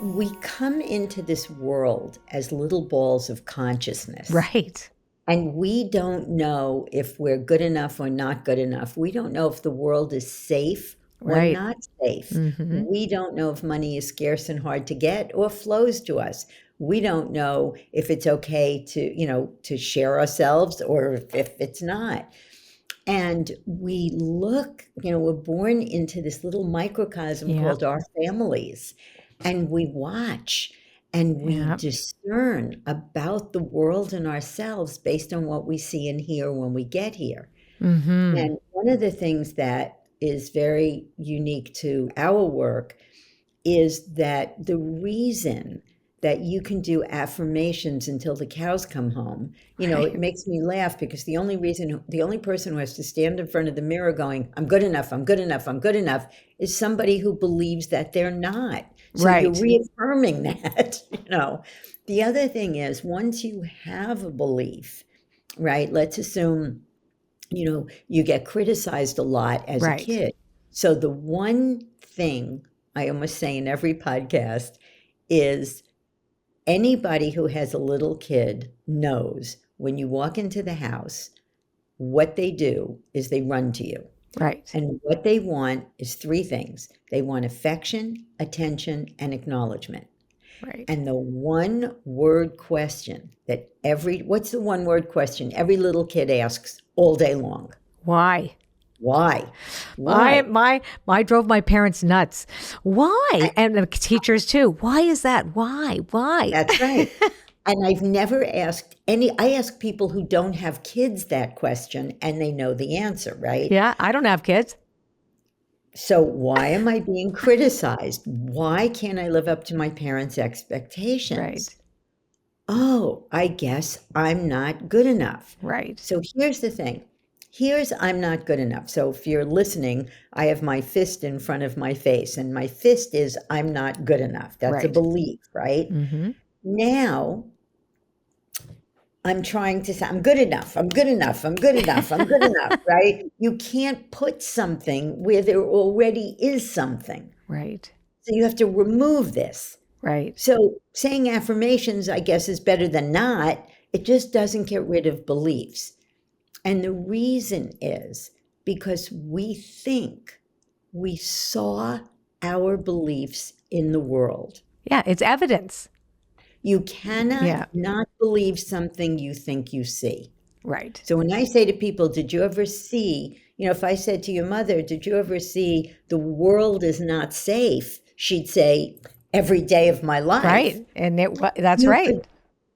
We come into this world as little balls of consciousness. Right. And we don't know if we're good enough or not good enough. We don't know if the world is safe or Right. not safe. Mm-hmm. We don't know if money is scarce and hard to get or flows to us. We don't know if it's okay to share ourselves or if it's not. And we look, we're born into this little microcosm called our families, and we watch and we discern about the world and ourselves based on what we see and hear when we get here. Mm-hmm. And one of the things that is very unique to our work is that the reason that you can do affirmations until the cows come home, it makes me laugh because the only person who has to stand in front of the mirror going, I'm good enough, I'm good enough, I'm good enough, is somebody who believes that they're not. So you're reaffirming that, The other thing is, once you have a belief, right, let's assume, you get criticized a lot as a kid. So the one thing I almost say in every podcast is anybody who has a little kid knows when you walk into the house, what they do is they run to you. Right. And what they want is three things. They want affection, attention, and acknowledgement. Right. And the one word question that what's the one word question every little kid asks all day long? Why? Why? My drove my parents nuts. Why? And the teachers too. Why is that? Why? That's right. And I've never asked I ask people who don't have kids that question and they know the answer, right? Yeah, I don't have kids. So why am I being criticized? Why can't I live up to my parents' expectations? Right. Oh, I guess I'm not good enough. Right. So here's the thing. I'm not good enough. So if you're listening, I have my fist in front of my face, and my fist is I'm not good enough. That's a belief, right? Mm-hmm. Now, I'm trying to say, I'm good enough, I'm good enough, I'm good enough, I'm good enough, right? You can't put something where there already is something. Right. So you have to remove this. Right. So saying affirmations, I guess, is better than not. It just doesn't get rid of beliefs. And the reason is because we think we saw our beliefs in the world. Yeah, it's evidence. You cannot not believe something you think you see. Right. So when I say to people, did you ever see, if I said to your mother, did you ever see the world is not safe? She'd say, every day of my life. Right. And that's right.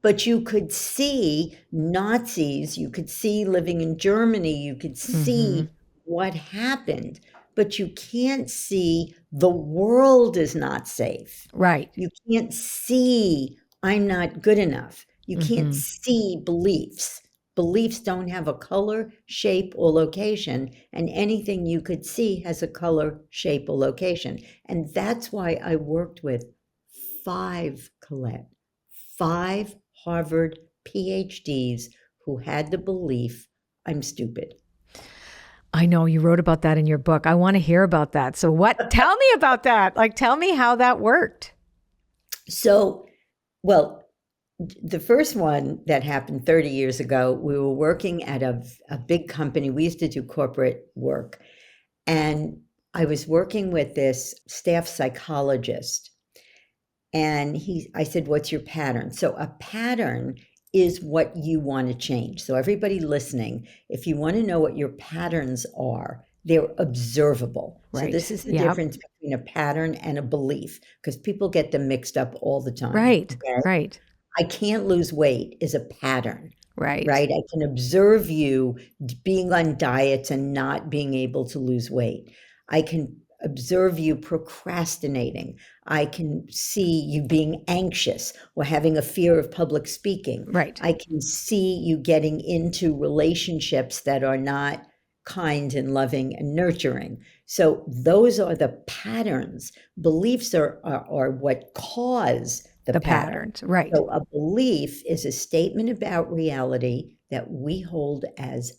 But you could see Nazis, you could see living in Germany, you could see what happened, but you can't see the world is not safe. Right. You can't see I'm not good enough. You can't see beliefs. Beliefs don't have a color, shape, or location, and anything you could see has a color, shape, or location. And that's why I worked with 5 Harvard PhDs who had the belief I'm stupid. I know you wrote about that in your book. I want to hear about that. So tell me about that. Tell me how that worked. So, well, the first one that happened 30 years ago, we were working at a big company. We used to do corporate work. And I was working with this staff psychologist. And I said, what's your pattern? So a pattern is what you want to change. So everybody listening, if you want to know what your patterns are, they're observable. Right. So this is the difference between a pattern and a belief, because people get them mixed up all the time. Right, okay? Right. I can't lose weight is a pattern. Right. Right. I can observe you being on diets and not being able to lose weight. I can observe you procrastinating. I can see you being anxious or having a fear of public speaking. Right. I can see you getting into relationships that are not kind and loving and nurturing. So those are the patterns. Beliefs are what cause the patterns. Right. So a belief is a statement about reality that we hold as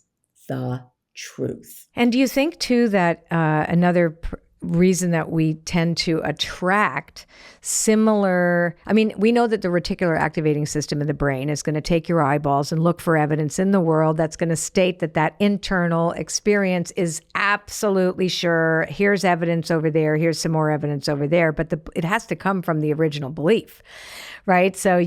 the truth. And do you think too that another reason that we tend to attract similar, I mean, we know that the reticular activating system in the brain is going to take your eyeballs and look for evidence in the world that's going to state that that internal experience is absolutely sure. Here's evidence over there. Here's some more evidence over there. But it has to come from the original belief, right? So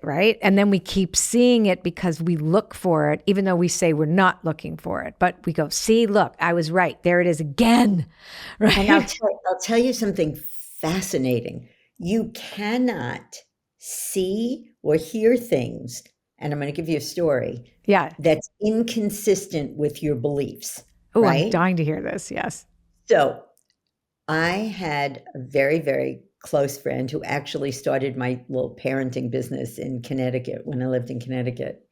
right? And then we keep seeing it because we look for it, even though we say we're not looking for it. But we go, see, look, I was right. There it is again, right? And I'll tell you something fascinating. You cannot see or hear things, and I'm going to give you a story. Yeah. That's inconsistent with your beliefs. Oh, right? I'm dying to hear this. Yes. So I had a very, very close friend who actually started my little parenting business in Connecticut when I lived in Connecticut.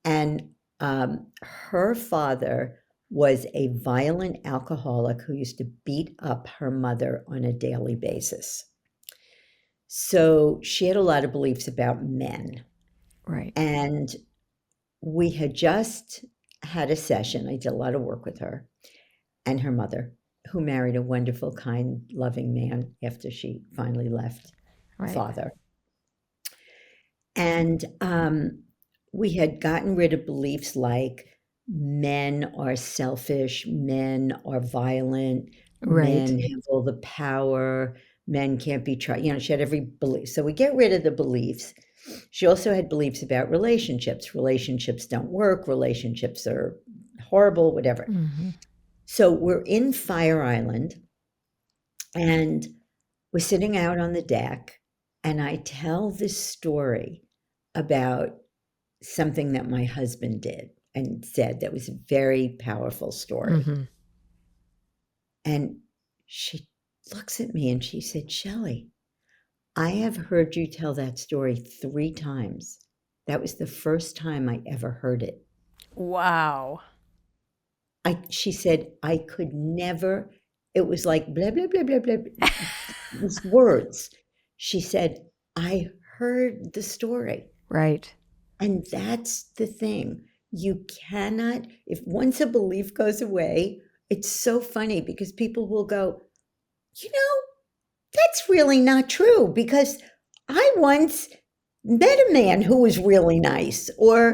And her father was a violent alcoholic who used to beat up her mother on a daily basis. So she had a lot of beliefs about men. Right. And we had just had a session. I did a lot of work with her and her mother, who married a wonderful, kind, loving man after she finally left father. And we had gotten rid of beliefs like men are selfish, men are violent, men have all the power, men can't be trusted. She had every belief. So we get rid of the beliefs. She also had beliefs about relationships. Relationships don't work. Relationships are horrible, whatever. Mm-hmm. So we're in Fire Island, and we're sitting out on the deck, and I tell this story about something that my husband did and said that was a very powerful story. Mm-hmm. And she looks at me and she said, Shelly, I have heard you tell that story 3 times. That was the first time I ever heard it. Wow. She said, I could never, it was like blah, blah, blah, blah, blah, these words. She said, I heard the story. Right. And that's the thing. You cannot, if once a belief goes away, it's so funny because people will go, that's really not true because I once met a man who was really nice, or,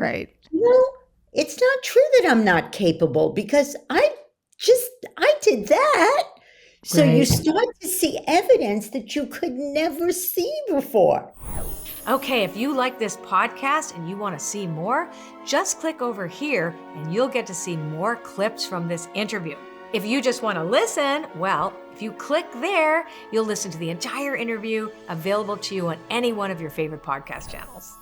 it's not true that I'm not capable because I did that. So you start to see evidence that you could never see before. Okay, if you like this podcast and you want to see more, just click over here and you'll get to see more clips from this interview. If you just want to listen, well, if you click there, you'll listen to the entire interview available to you on any one of your favorite podcast channels.